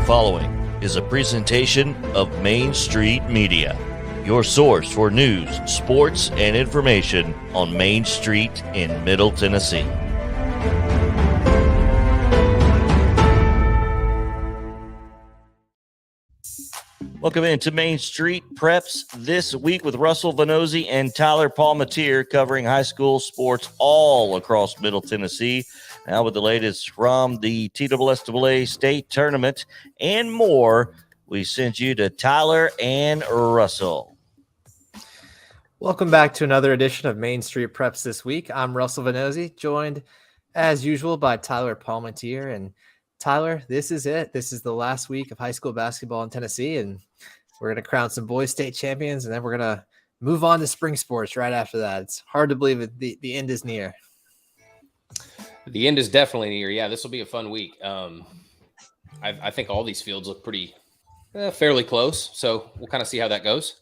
following is a presentation of Main Street Media, your source for news, sports, and information on Main Street in Middle Tennessee. Welcome into Main Street Preps this week with Russell Vanozzi and Tyler Palmatier covering high school sports all across Middle Tennessee. Now with the latest from the TSSAA state tournament and more, we send you to Tyler and Russell. Welcome back to another edition of Main Street Preps this week. I'm Russell Vanozzi, joined as usual by Tyler Palmatier. And Tyler, this is it. This is the last week of high school basketball in Tennessee, and we're going to crown some boys state champions, and then we're going to move on to spring sports right after that. It's hard to believe that the end is near. The end is definitely near. Yeah, this will be a fun week. I think all these fields look pretty fairly close, so we'll kind of see how that goes.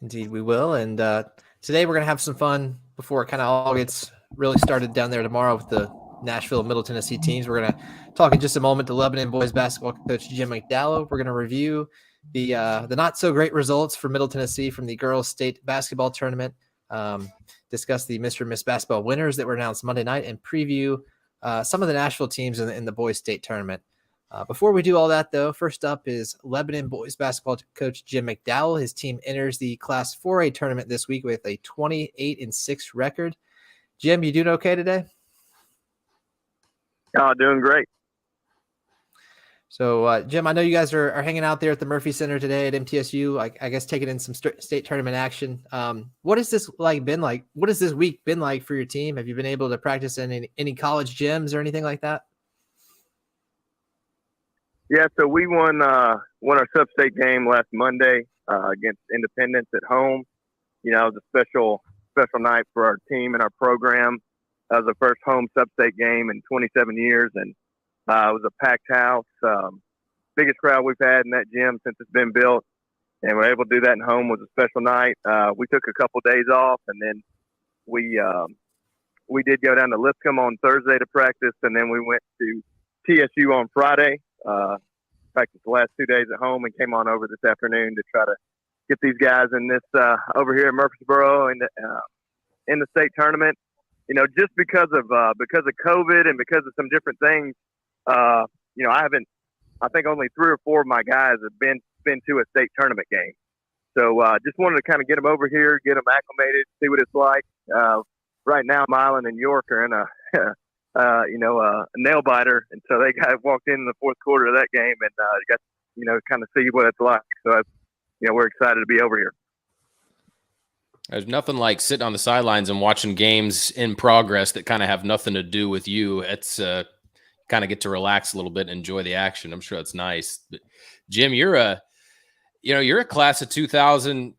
Indeed, we will. And today we're going to have some fun before it kind of all gets really started down there tomorrow with the Nashville and Middle Tennessee teams. We're going to talk in just a moment to Lebanon boys basketball coach Jim McDowell. We're going to review the not so great results for Middle Tennessee from the girls state basketball tournament, discuss the Mr. and Miss basketball winners that were announced Monday night, and preview some of the Nashville teams in the boys state tournament. Before we do all that, though, first up is Lebanon boys basketball coach Jim McDowell. His team enters the Class 4A tournament this week with a 28-6 record. Jim, you doing okay today? Oh, doing great. So, Jim, I know you guys are hanging out there at the Murphy Center today at MTSU, I guess taking in some state tournament action. What has this been like? What has this week been like for your team? Have you been able to practice in any college gyms or anything like that? Yeah, so we won our sub-state game last Monday against Independence at home. You know, it was a special night for our team and our program. That was the first home sub-state game in 27 years, and it was a packed house. Biggest crowd we've had in that gym since it's been built, and we're able to do that in home. Was a special night. We took a couple days off, and then we did go down to Lipscomb on Thursday to practice, and then we went to TSU on Friday. Practiced the last 2 days at home and came on over this afternoon to try to get these guys in this over here in Murfreesboro in the state tournament. You know, just because of COVID and because of some different things, you know, I think only 3 or 4 of my guys have been to a state tournament game. So just wanted to kind of get them over here, get them acclimated, see what it's like. Right now, Milan and York are in a nail biter, and so they walked in the fourth quarter of that game and got kind of see what it's like. So we're excited to be over here. There's nothing like sitting on the sidelines and watching games in progress that kind of have nothing to do with you. It's kind of get to relax a little bit and enjoy the action. I'm sure that's nice. But Jim, you're a class of 2000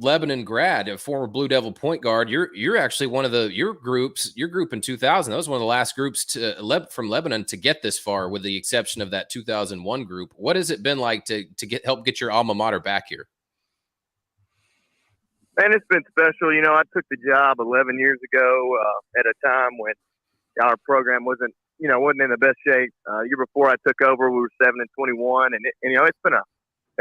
Lebanon grad, a former Blue Devil point guard. You're actually one of your group in 2000. That was one of the last groups from Lebanon to get this far, with the exception of that 2001 group. What has it been like to help get your alma mater back here? Man, it's been special. You know, I took the job 11 years ago at a time when our program wasn't in the best shape. Year before I took over, we were 7-21, and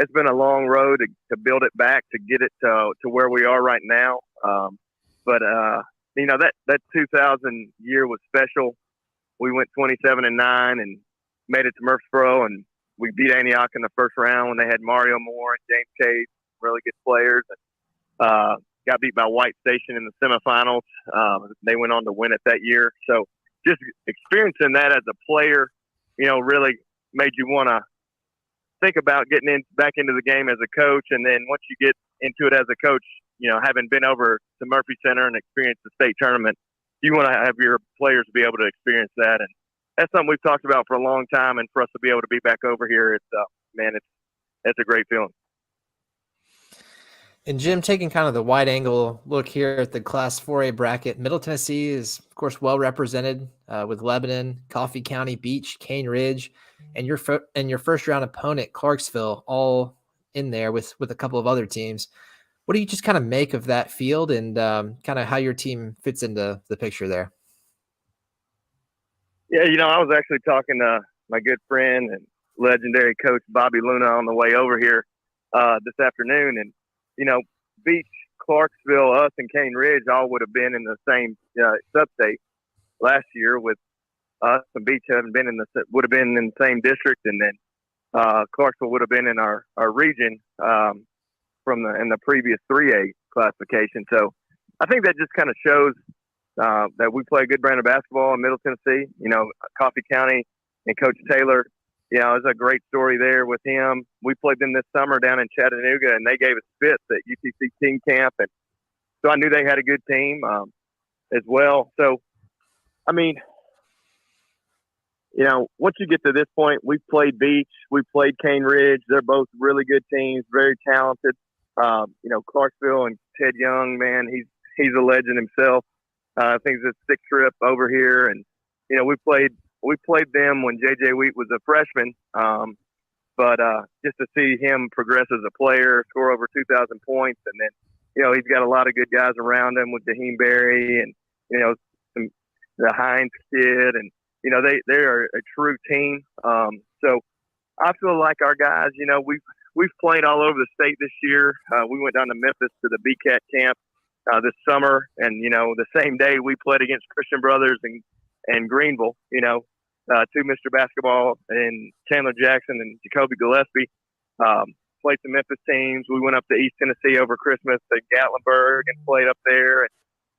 it's been a long road to build it back, to get it to where we are right now. But that 2000 year was special. We went 27-9 and made it to Murfreesboro, and we beat Antioch in the first round when they had Mario Moore and James Case, really good players. Got beat by White Station in the semifinals. They went on to win it that year. So just experiencing that as a player, really made you want to think about getting back into the game as a coach. And then once you get into it as a coach, having been over to Murphy Center and experienced the state tournament, you want to have your players be able to experience that. And that's something we've talked about for a long time. And for us to be able to be back over here, it's a great feeling. And Jim, taking kind of the wide angle look here at the Class 4A bracket, Middle Tennessee is, of course, well represented with Lebanon, Coffee County, Beach, Cane Ridge, and your first round opponent, Clarksville, all in there with a couple of other teams. What do you just kind of make of that field and kind of how your team fits into the picture there? Yeah, I was actually talking to my good friend and legendary coach Bobby Luna on the way over here this afternoon. And, Beach, Clarksville, us, and Cane Ridge all would have been in the same sub-state last year, with us and Beach would have been in the same district, and then Clarksville would have been in our region in the previous 3A classification. So I think that just kind of shows that we play a good brand of basketball in Middle Tennessee. Coffee County and Coach Taylor, it's a great story there with him. We played them this summer down in Chattanooga, and they gave us fits at UTC team camp, and so I knew they had a good team as well. So, I mean, once you get to this point, we've played Beach, we've played Cane Ridge. They're both really good teams, very talented. Clarksville and Ted Young, man, he's a legend himself. I think it's his 6th trip over here, and we played them when J.J. Wheat was a freshman. But just to see him progress as a player, score over 2,000 points, and then he's got a lot of good guys around him with Daheem Berry and the Hines kid, and they are a true team. So I feel like our guys, we've played all over the state this year. We went down to Memphis to the BCAT camp this summer, and the same day we played against Christian Brothers and Greenville. Two Mr. Basketball and Chandler Jackson and Jacoby Gillespie. Played some Memphis teams. We went up to East Tennessee over Christmas to Gatlinburg and played up there. And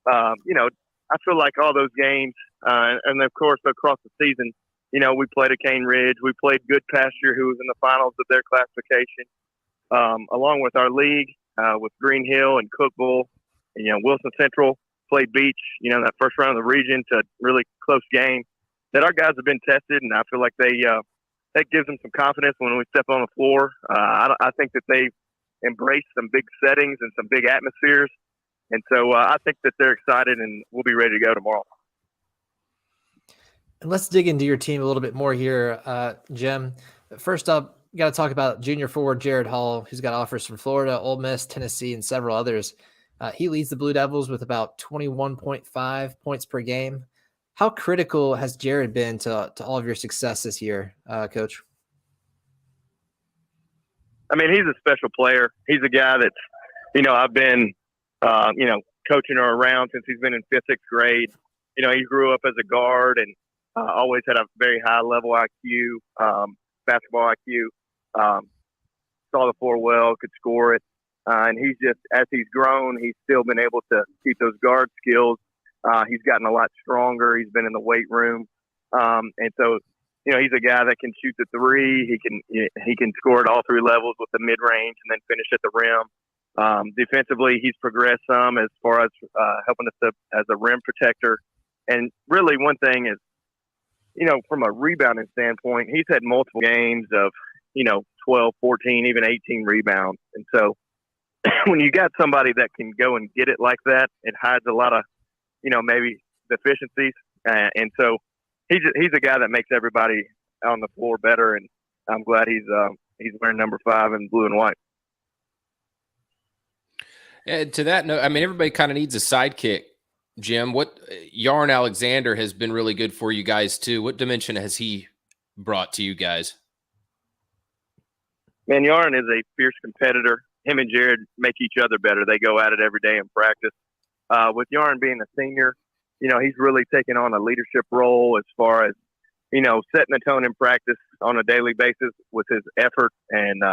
I feel like all those games, and of course across the season, we played at Cane Ridge. We played Good Pasture, who was in the finals of their classification, along with our league with Green Hill and Cookville, and Wilson Central. Played Beach, that first round of the region, to a really close game. That our guys have been tested, and I feel like that gives them some confidence when we step on the floor. I think that they've embraced some big settings and some big atmospheres. And so I think that they're excited, and we'll be ready to go tomorrow. And let's dig into your team a little bit more here, Jim. First up, you got to talk about junior forward Jared Hall, who's got offers from Florida, Ole Miss, Tennessee, and several others. He leads the Blue Devils with about 21.5 points per game. How critical has Jared been to all of your success this year, Coach? I mean, he's a special player. He's a guy that's, I've been, coaching her around since he's been in 5th, 6th grade. He grew up as a guard and always had a very high level IQ, basketball IQ, saw the floor well, could score it. And he's just, as he's grown, he's still been able to keep those guard skills. He's gotten a lot stronger. He's been in the weight room. And so, he's a guy that can shoot the three. He can score at all 3 levels with the mid-range and then finish at the rim. Defensively, he's progressed some as far as helping us as a rim protector. And really one thing is, from a rebounding standpoint, he's had multiple games of, 12, 14, even 18 rebounds. And so when you got somebody that can go and get it like that, it hides a lot of, maybe deficiencies. And so he's a guy that makes everybody on the floor better. And I'm glad he's wearing number 5 in blue and white. And to that note, I mean, everybody kind of needs a sidekick, Jim. What Yarn Alexander has been really good for you guys too. What dimension has he brought to you guys? Man, Yarn is a fierce competitor. Him and Jared make each other better. They go at it every day in practice. With Yarn being a senior, he's really taken on a leadership role as far as, setting the tone in practice on a daily basis with his effort. And,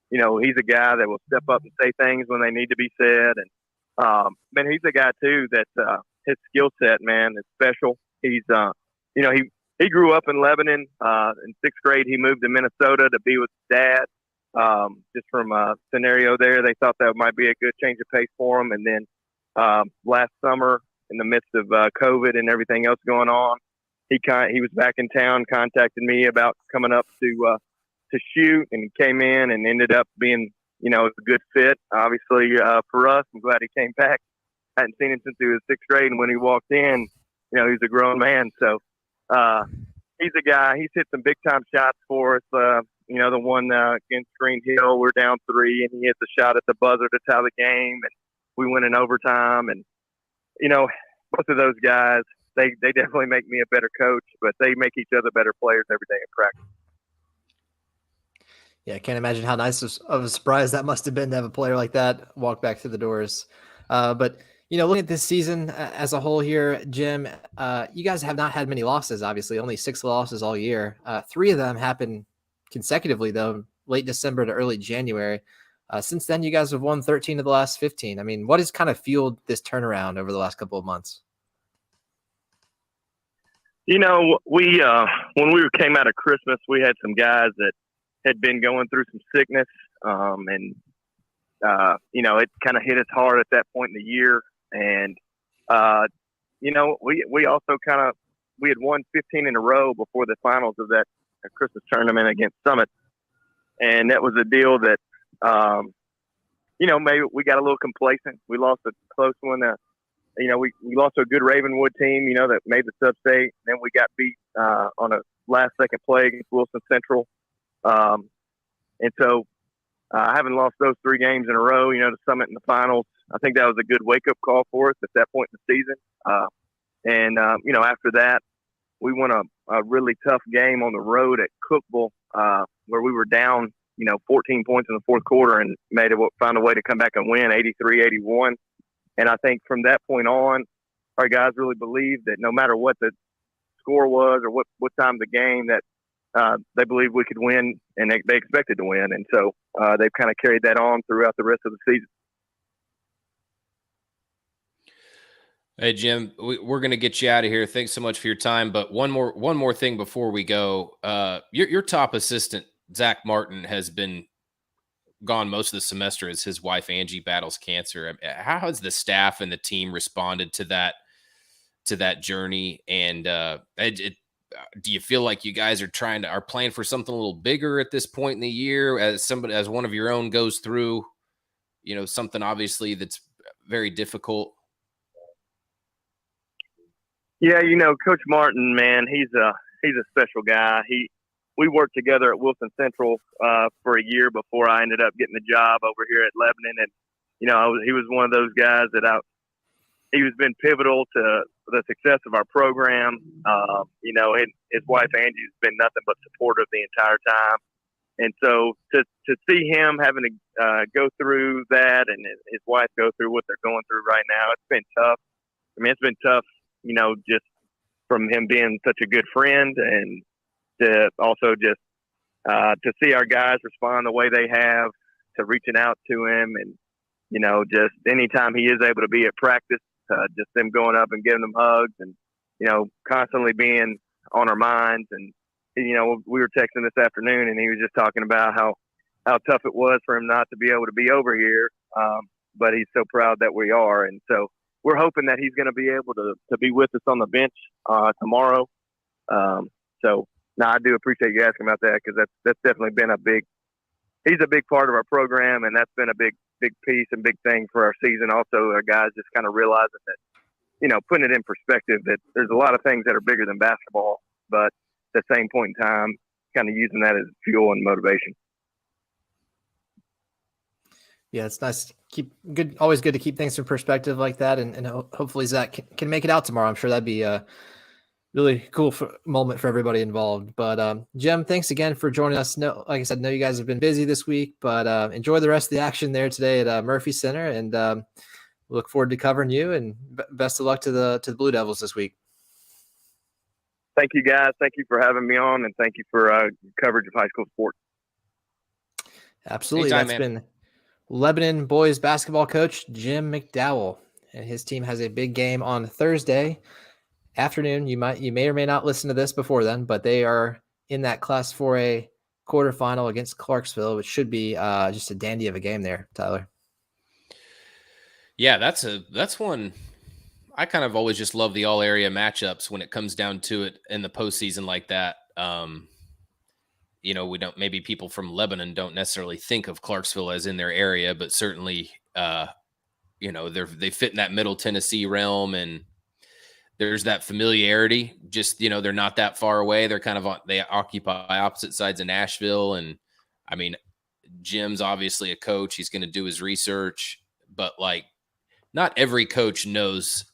he's a guy that will step up and say things when they need to be said. And, man, he's a guy too that, his skill set, man, is special. He's, he grew up in Lebanon. In 6th grade, he moved to Minnesota to be with his dad. Just from a scenario there, they thought that might be a good change of pace for him. And then, last summer, in the midst of COVID and everything else going on, he was back in town, contacted me about coming up to shoot, and came in and ended up being, a good fit. Obviously, for us, I'm glad he came back. I hadn't seen him since he was 6th grade, and when he walked in, he's a grown man. So he's a guy. He's hit some big time shots for us. The one against Green Hill, we're down 3, and he hit the shot at the buzzer to tie the game, and we went in overtime. And both of those guys, they definitely make me a better coach, but they make each other better players every day in practice. Yeah, I can't imagine how nice of a surprise that must have been to have a player like that walk back through the doors. But, looking at this season as a whole here, Jim, you guys have not had many losses, obviously, only 6 losses all year. 3 of them happened consecutively, though, late December to early January. Since then, you guys have won 13 of the last 15. I mean, what has kind of fueled this turnaround over the last couple of months? We when we came out of Christmas, we had some guys that had been going through some sickness, and it kind of hit us hard at that point in the year. And we also we had won 15 in a row before the finals of that Christmas tournament against Summit, and that was a deal that maybe we got a little complacent. We lost a close one. We lost to a good Ravenwood team, that made the sub-state. Then we got beat on a last-second play against Wilson Central. And so having lost those 3 games in a row, to Summit in the finals, I think that was a good wake-up call for us at that point in the season. After that, we won a really tough game on the road at Cookville where we were down, 14 points in the fourth quarter and found a way to come back and win 83-81. And I think from that point on, our guys really believed that no matter what the score was or what time of the game, that they believed we could win, and they expected to win. And so they've kind of carried that on throughout the rest of the season. Hey, Jim, we're going to get you out of here. Thanks so much for your time. But one more thing before we go. Your top assistant, Zach Martin, has been gone most of the semester as his wife, Angie, battles cancer. How has the staff and the team responded to that journey? And do you feel like you guys are playing for something a little bigger at this point in the year as one of your own goes through, something obviously that's very difficult? Yeah. Coach Martin, man, he's a special guy. We worked together at Wilson Central for a year before I ended up getting the job over here at Lebanon. And, he was one of those guys that he has been pivotal to the success of our program. His wife, Angie, has been nothing but supportive the entire time. And so to see him having to go through that and his wife go through what they're going through right now, it's been tough. I mean, it's been tough, just from him being such a good friend, and to also just to see our guys respond the way they have to reaching out to him. And, just anytime he is able to be at practice, just them going up and giving them hugs and, constantly being on our minds. And, we were texting this afternoon, and he was just talking about how tough it was for him not to be able to be over here. But he's so proud that we are. And so we're hoping that he's going to be able to be with us on the bench tomorrow. I do appreciate you asking about that, because that's definitely been he's a big part of our program, and that's been a big piece and big thing for our season. Also, our guys just kind of realizing that, putting it in perspective, that there's a lot of things that are bigger than basketball, but at the same point in time, kind of using that as fuel and motivation. Yeah, it's nice. Always good to keep things in perspective like that. And hopefully Zach can make it out tomorrow. I'm sure that'd be really cool moment for everybody involved. But Jim, thanks again for joining us. Like I said, know you guys have been busy this week, but enjoy the rest of the action there today at Murphy Center, and look forward to covering you. And best of luck to the Blue Devils this week. Thank you, guys. Thank you for having me on, and thank you for coverage of high school sports. Absolutely. Anytime, That's man. been Lebanon boys basketball coach Jim McDowell, and his team has a big game on Thursday afternoon. You may or may not listen to this before then, but they are in that Class 4A quarterfinal against Clarksville, which should be just a dandy of a game there, Tyler. Yeah, that's one. I kind of always just love the all area matchups when it comes down to it in the postseason like that. Maybe people from Lebanon don't necessarily think of Clarksville as in their area, but certainly, they fit in that Middle Tennessee realm, and there's that familiarity. Just, they're not that far away. They're they occupy opposite sides of Nashville. And I mean, Jim's obviously a coach. He's going to do his research, but not every coach knows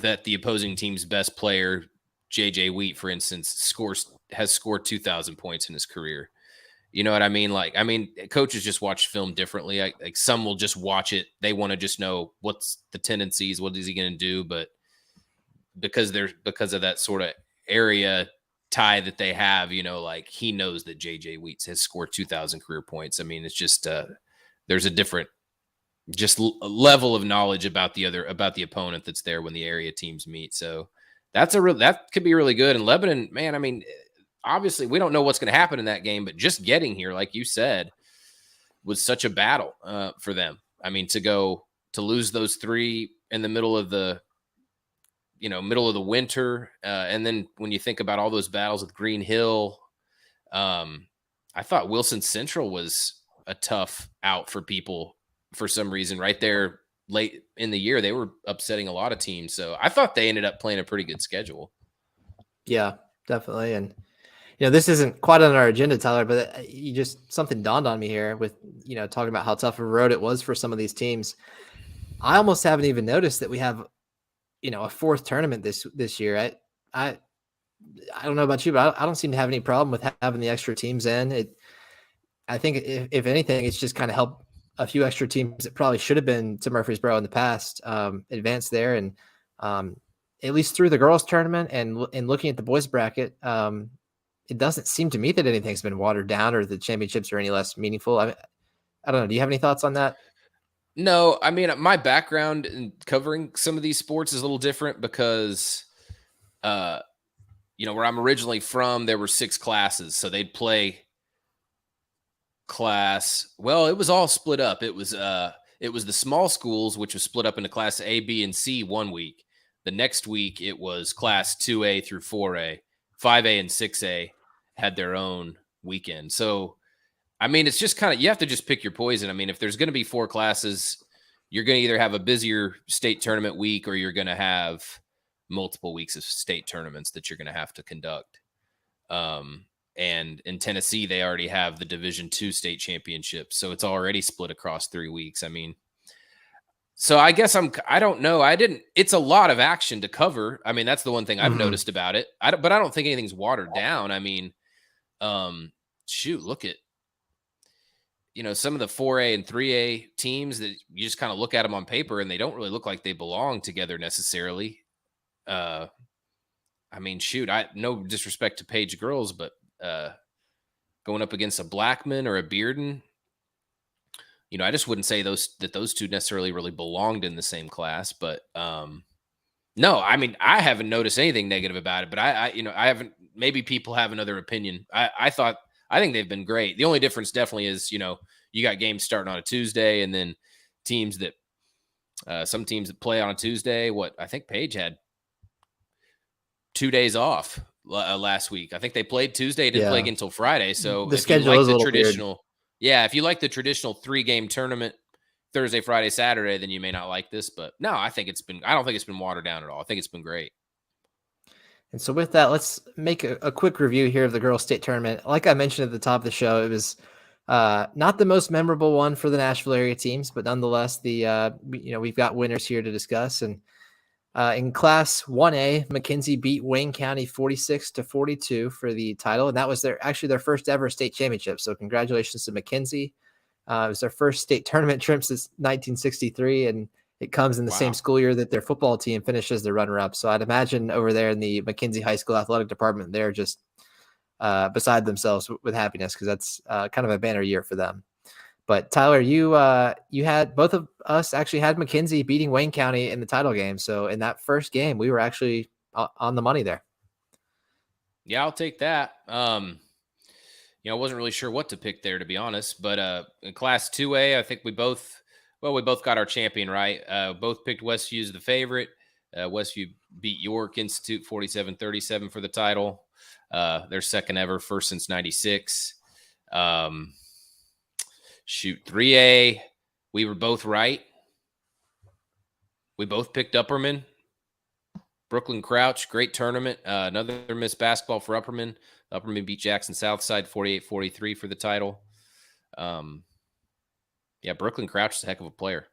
that the opposing team's best player, JJ Wheat, for instance, has scored 2,000 points in his career. You know what I mean? Like, coaches just watch film differently. Like some will just watch it. They want to just know what's the tendencies, what is he going to do. But because of that sort of area tie that they have, like he knows that JJ Wheat has scored 2,000 career points. I mean, it's just there's a different level of knowledge about the opponent that's there when the area teams meet. So that could be really good. And Lebanon, man, obviously we don't know what's going to happen in that game, but just getting here, like you said, was such a battle for them. I mean, to lose those 3 in the middle of the winter. And then when you think about all those battles with Green Hill, I thought Wilson Central was a tough out for people for some reason. Right there late in the year, they were upsetting a lot of teams. So I thought they ended up playing a pretty good schedule. Yeah, definitely. And, this isn't quite on our agenda, Tyler, but something dawned on me here with, talking about how tough of a road it was for some of these teams. I almost haven't even noticed that we have, a 4th tournament this year. I don't know about you, but I don't seem to have any problem with having the extra teams in. I think if anything, it's just kind of helped a few extra teams that probably should have been to Murfreesboro in the past advance there. And at least through the girls tournament and looking at the boys bracket, it doesn't seem to me that anything's been watered down or the championships are any less meaningful. I don't know. Do you have any thoughts on that? No, my background in covering some of these sports is a little different because, where I'm originally from, there were 6 classes. So they'd play class. Well, it was all split up. It was the small schools, which was split up into class A, B, and C one week. The next week, it was class 2A through 4A. 5A and 6A had their own weekend. So, it's just kind of, you have to just pick your poison. If there's going to be 4 classes, you're going to either have a busier state tournament week or you're going to have multiple weeks of state tournaments that you're going to have to conduct. And in Tennessee, they already have the Division II state championship. So it's already split across 3 weeks. So I guess I don't know. It's a lot of action to cover. That's the one thing I've noticed about it. But I don't think anything's watered down. Look at, some of the 4A and 3A teams that you just kind of look at them on paper and they don't really look like they belong together necessarily. No disrespect to Page girls, but going up against a Blackman or a Bearden, I just wouldn't say those 2 necessarily really belonged in the same class. But no, I haven't noticed anything negative about it. But I haven't. Maybe people have another opinion. I think they've been great. The only difference definitely is, you got games starting on a Tuesday and then some teams that play on a Tuesday. I think Page had 2 days off last week. I think they played Tuesday, didn't play again until Friday. So the schedule is a little weird. Yeah, if you like the traditional 3-game tournament, Thursday, Friday, Saturday, then you may not like this. But no, I don't think it's been watered down at all. I think it's been great. And so with that, let's make a quick review here of the girls' state tournament. Like I mentioned at the top of the show, it was not the most memorable one for the Nashville area teams, but nonetheless, we've got winners here to discuss. And in Class 1A, McKenzie beat Wayne County 46-42 for the title, and that was their first ever state championship. So congratulations to McKenzie. It was their first state tournament trip since 1963, and it comes in the same school year that their football team finishes the runner-up. So I'd imagine over there in the McKenzie High School athletic department, they're just beside themselves with happiness because that's kind of a banner year for them. But Tyler, you had, both of us actually had McKenzie beating Wayne County in the title game. So in that first game, we were actually on the money there. Yeah, I'll take that. I wasn't really sure what to pick there, to be honest. But in Class 2A, I think we both got our champion right. Both picked Westview as the favorite. Westview beat York Institute 47-37 for the title. Their second ever, first since 96. 3A, we were both right. We both picked Upperman. Brooklyn Crouch, great tournament. Another Miss Basketball for Upperman. Upperman beat Jackson Southside 48-43 for the title. Brooklyn Crouch is a heck of a player.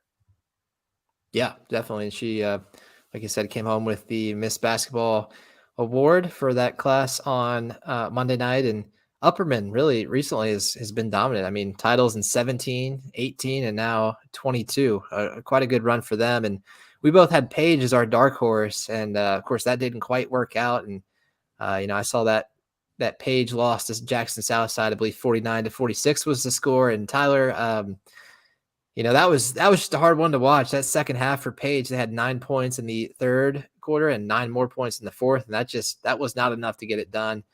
Yeah, definitely. She, like like I said, came home with the Miss Basketball Award for that class on Monday night. And Upperman really recently has been dominant. I mean, titles in 17, 18, and now 22. Quite a good run for them. And we both had Paige as our dark horse. And of course, that didn't quite work out. And, I saw that Paige lost to Jackson Southside, I believe 49-46 was the score. And Tyler, that was just a hard one to watch. That second half for Paige, they had 9 points in the third quarter and 9 more points in the fourth. And that was not enough to get it done.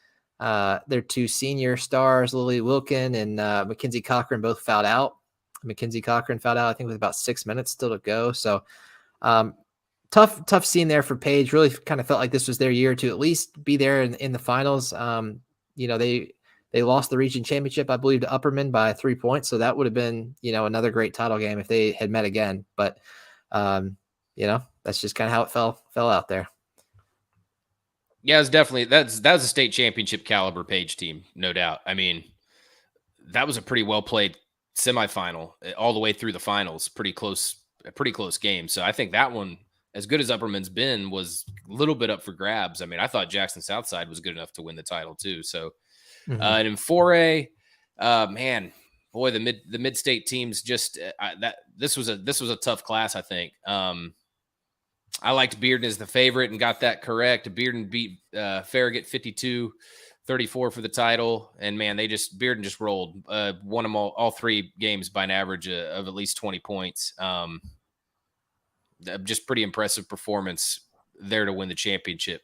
Their 2 senior stars, Lily Wilkin and Mackenzie Cochran, both fouled out. Mackenzie Cochran fouled out, I think, with about 6 minutes still to go. So tough scene there for Paige. Really kind of felt like this was their year to at least be there in the finals. They lost the region championship, I believe, to Upperman by 3 points. So that would have been, another great title game if they had met again. But, that's just kind of how it fell out there. Yeah, it's definitely that was a state championship caliber Page team, no doubt. I mean, that was a pretty well played semifinal all the way through the finals. A pretty close game. So I think that one, as good as Upperman's been, was a little bit up for grabs. I mean, I thought Jackson Southside was good enough to win the title too. So, and in 4A, man, boy, the mid state teams just this was a tough class. I think. I liked Bearden as the favorite and got that correct. Bearden beat Farragut 52-34 for the title. And man, Bearden just rolled, won them all 3 games by an average of at least 20 points. Just pretty impressive performance there to win the championship.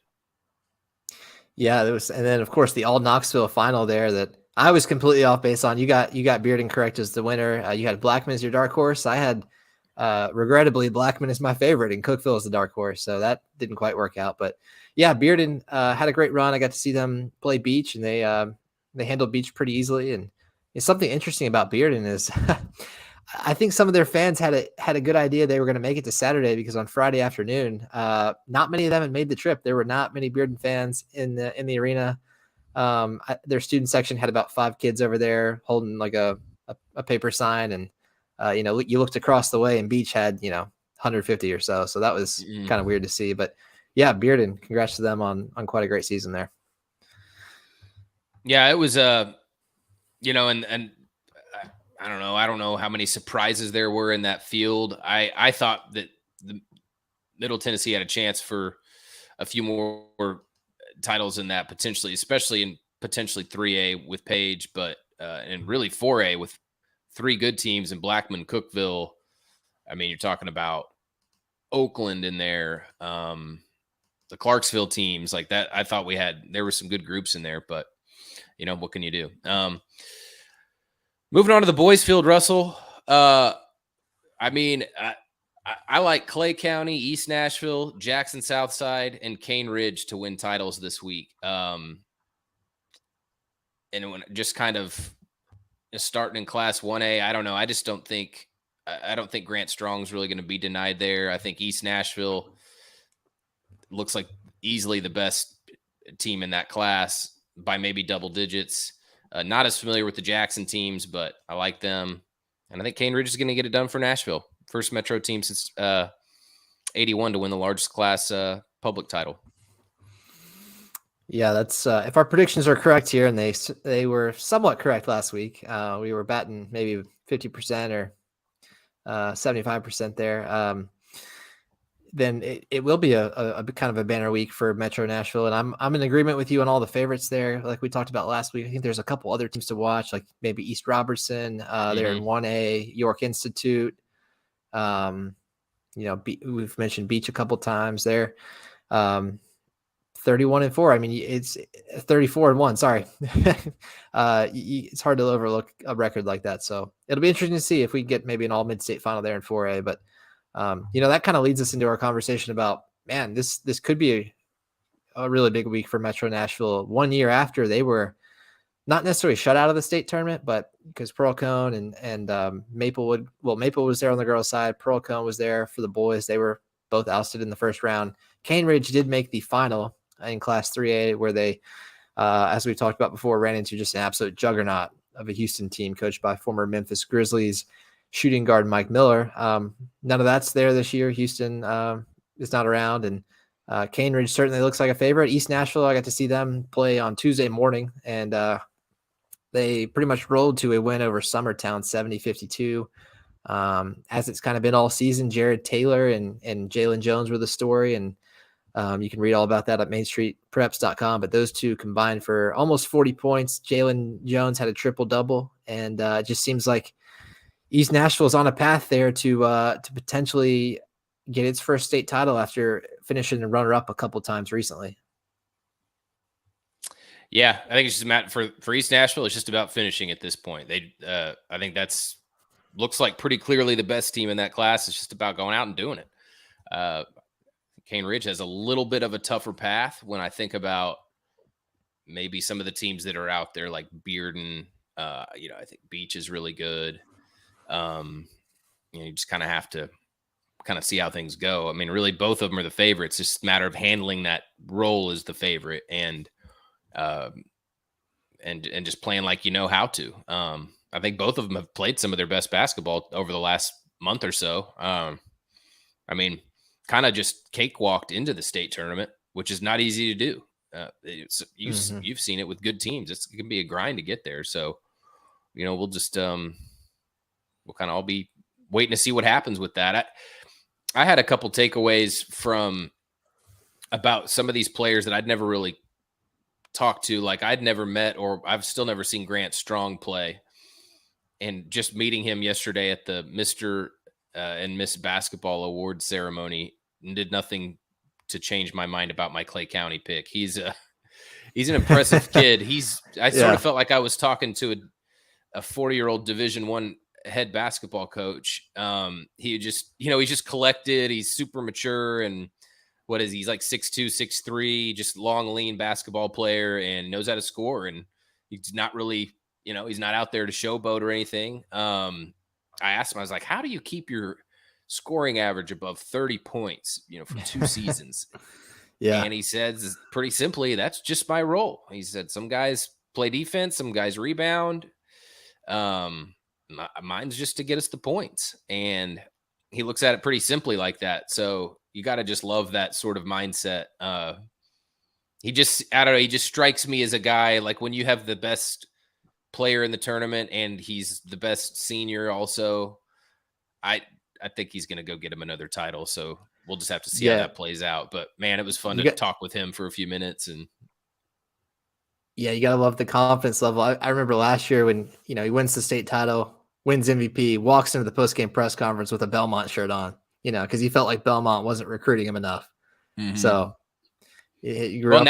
Yeah, there was, and then of course the all Knoxville final there that I was completely off base on. You got Bearden correct as the winner. You had Blackman as your dark horse. I had regrettably Blackman is my favorite and Cookeville is the dark horse. So that didn't quite work out. But yeah, Bearden had a great run. I got to see them play Beach and they handled Beach pretty easily. And it's something interesting about Bearden is I think some of their fans had a good idea they were going to make it to Saturday because on Friday afternoon, not many of them had made the trip. There were not many Bearden fans in the arena. Their student section had about 5 kids over there holding like a paper sign, and you looked across the way and Beach had 150 or so. So that was kind of weird to see. But yeah, Bearden, congrats to them on quite a great season there. Yeah, it was and I don't know. I don't know how many surprises there were in that field. I thought that the Middle Tennessee had a chance for a few more titles in that potentially, especially in potentially 3A with Page, but and really 4A with 3 good teams in Blackman, Cookeville. I mean, you're talking about Oakland in there, the Clarksville teams like that. I thought there were some good groups in there, but what can you do? Moving on to the boys field, Russell. I like Clay County, East Nashville, Jackson Southside, and Cane Ridge to win titles this week. And when just kind of starting in Class 1A, I don't know. I don't think Grant Strong's really going to be denied there. I think East Nashville looks like easily the best team in that class by maybe double digits. Not as familiar with the Jackson teams, but I like them. And I think Cane Ridge is going to get it done for Nashville. First Metro team since 81 to win the largest class public title. Yeah, that's if our predictions are correct here, and they were somewhat correct last week. We were batting maybe 50% or 75% there. Then it will be a kind of a banner week for Metro Nashville. And I'm in agreement with you on all the favorites there. Like we talked about last week, I think there's a couple other teams to watch, like maybe East Robertson, they're in 1A, York Institute. We've mentioned Beach a couple times there. 31-4. I mean, it's 34-1. Sorry. It's hard to overlook a record like that. So it'll be interesting to see if we get maybe an all mid-state final there in 4A, but that kind of leads us into our conversation about, man, this could be a really big week for Metro Nashville 1 year after they were not necessarily shut out of the state tournament, but because Pearl-Cohn and Maplewood, Maple was there on the girls' side. Pearl-Cohn was there for the boys. They were both ousted in the first round. Cane Ridge did make the final in Class 3A where they, as we talked about before, ran into just an absolute juggernaut of a Houston team coached by former Memphis Grizzlies shooting guard Mike Miller. None of that's there this year. Houston is not around, and Cane Ridge certainly looks like a favorite. East Nashville, I got to see them play on Tuesday morning, and they pretty much rolled to a win over Summertown, 70-52. As it's kind of been all season, Jared Taylor and Jalen Jones were the story, and you can read all about that at mainstreetpreps.com. But those two combined for almost 40 points. Jalen Jones had a triple-double, and it just seems like East Nashville is on a path there to potentially get its first state title after finishing the runner-up a couple times recently. Yeah, I think it's just for East Nashville. It's just about finishing at this point. I think that's looks like pretty clearly the best team in that class. It's just about going out and doing it. Cane Ridge has a little bit of a tougher path when I think about maybe some of the teams that are out there, like Bearden. I think Beach is really good. You just kind of have to kind of see how things go. I mean, really, both of them are the favorites. It's just a matter of handling that role as the favorite and just playing like you know how to. I think both of them have played some of their best basketball over the last month or so. I mean, kind of just cakewalked into the state tournament, which is not easy to do. You've seen it with good teams. It can be a grind to get there. So, we'll just we'll kind of all be waiting to see what happens with that. I had a couple takeaways from about some of these players that I'd never really talked to, like I'd never met, or I've still never seen Grant Strong play. And just meeting him yesterday at the Mr. And Miss Basketball Award ceremony did nothing to change my mind about my Clay County pick. He's an impressive kid. I sort of felt like I was talking to a 40-year-old Division I head basketball coach. He's just collected. He's super mature. And what is he? He's like 6'2", 6'3", just long, lean basketball player and knows how to score. And he's not really, he's not out there to showboat or anything. I asked him, I was like, how do you keep your scoring average above 30 points, for 2 seasons? Yeah. And he says pretty simply, that's just my role. He said, some guys play defense, some guys rebound. Mine's just to get us the points. And he looks at it pretty simply like that. So you got to just love that sort of mindset. He just strikes me as a guy, like when you have the best player in the tournament and he's the best senior also, I think he's going to go get him another title. So we'll just have to see how that plays out. But man, it was fun to talk with him for a few minutes. And yeah, you got to love the confidence level. I remember last year when, he wins the state title, wins MVP, walks into the post-game press conference with a Belmont shirt on, because he felt like Belmont wasn't recruiting him enough. Mm-hmm. So now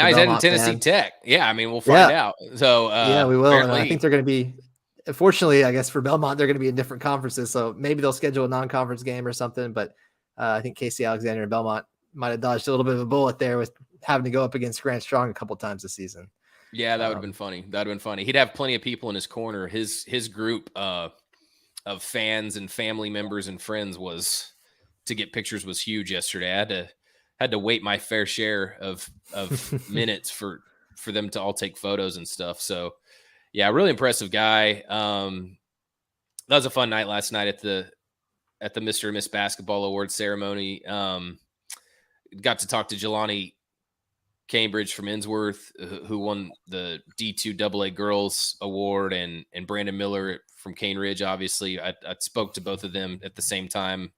he's heading to Tennessee Tech. Yeah, I mean, we'll find out. So we will. And I think they're going to be, fortunately, I guess for Belmont, they're going to be in different conferences. So maybe they'll schedule a non-conference game or something. But I think Casey Alexander and Belmont might have dodged a little bit of a bullet there with having to go up against Grant Strong a couple times this season. Yeah, that would have been funny. That would have been funny. He'd have plenty of people in his corner. His group of fans and family members and friends to get pictures was huge yesterday. I had to wait my fair share of minutes for them to all take photos and stuff. So yeah, really impressive guy. That was a fun night last night at the Mr. and Miss Basketball Awards ceremony. Got to talk to Jelani Cambridge from Innsworth, who won the D2 AA Girls Award, and Brandon Miller from Cane Ridge. Obviously, I spoke to both of them at the same time.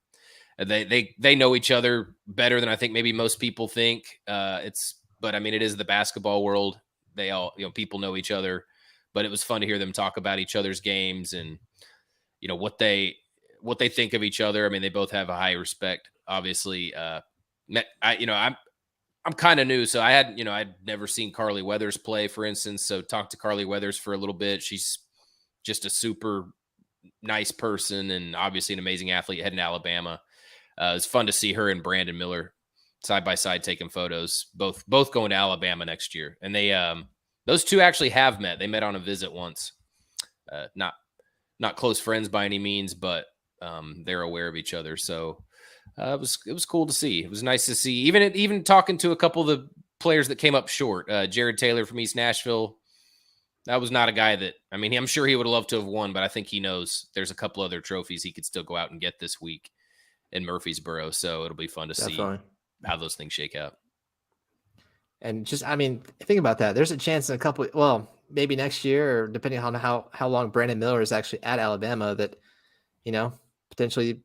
They know each other better than I think maybe most people think. But I mean, it is the basketball world. They all, people know each other. But it was fun to hear them talk about each other's games and what they think of each other. I mean, they both have a high respect. Obviously, I'm kind of new, so I'd never seen Carly Weathers play, for instance. So talked to Carly Weathers for a little bit. She's just a super nice person and obviously an amazing athlete heading to Alabama. It's fun to see her and Brandon Miller side by side taking photos, both going to Alabama next year. And they those two actually have met. They met on a visit once. Not close friends by any means, but they're aware of each other. So it was cool to see. It was nice to see. Even talking to a couple of the players that came up short. Jared Taylor from East Nashville. That was not a guy that, I mean, I'm sure he would have loved to have won, but I think he knows there's a couple other trophies he could still go out and get this week in Murfreesboro. So it'll be fun to see how those things shake out. And just, I mean, think about that. There's a chance in a couple, well, maybe next year, or depending on how long Brandon Miller is actually at Alabama, that, potentially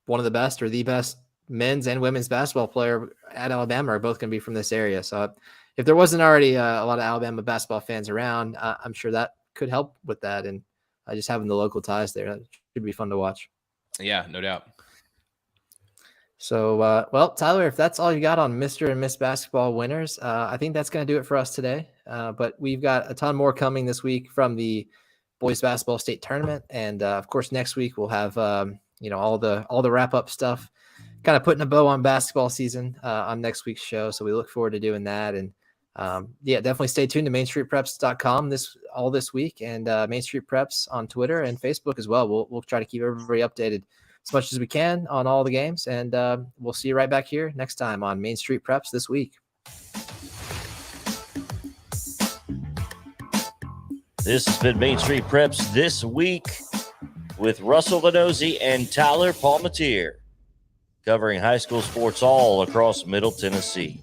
one of the best or the best men's and women's basketball player at Alabama are both going to be from this area. So if there wasn't already a lot of Alabama basketball fans around, I'm sure that could help with that. And just having the local ties there, that should be fun to watch. Yeah, no doubt. So, well, Tyler, if that's all you got on Mr. and Miss Basketball winners, I think that's going to do it for us today. But we've got a ton more coming this week from the boys basketball state tournament. And of course, next week we'll have, all the wrap up stuff, kind of putting a bow on basketball season on next week's show. So we look forward to doing that. And definitely stay tuned to mainstreetpreps.com all this week, and Main Street Preps on Twitter and Facebook as well. We'll try to keep everybody updated as much as we can on all the games. And we'll see you right back here next time on Main Street Preps This Week. This has been Main Street Preps This Week with Russell Venozzi and Tyler Palmatier, covering high school sports all across Middle Tennessee.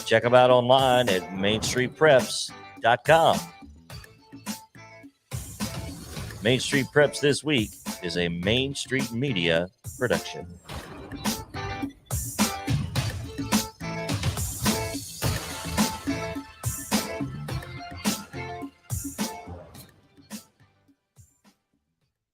Check them out online at mainstreetpreps.com. Main Street Preps This Week is a Main Street Media production.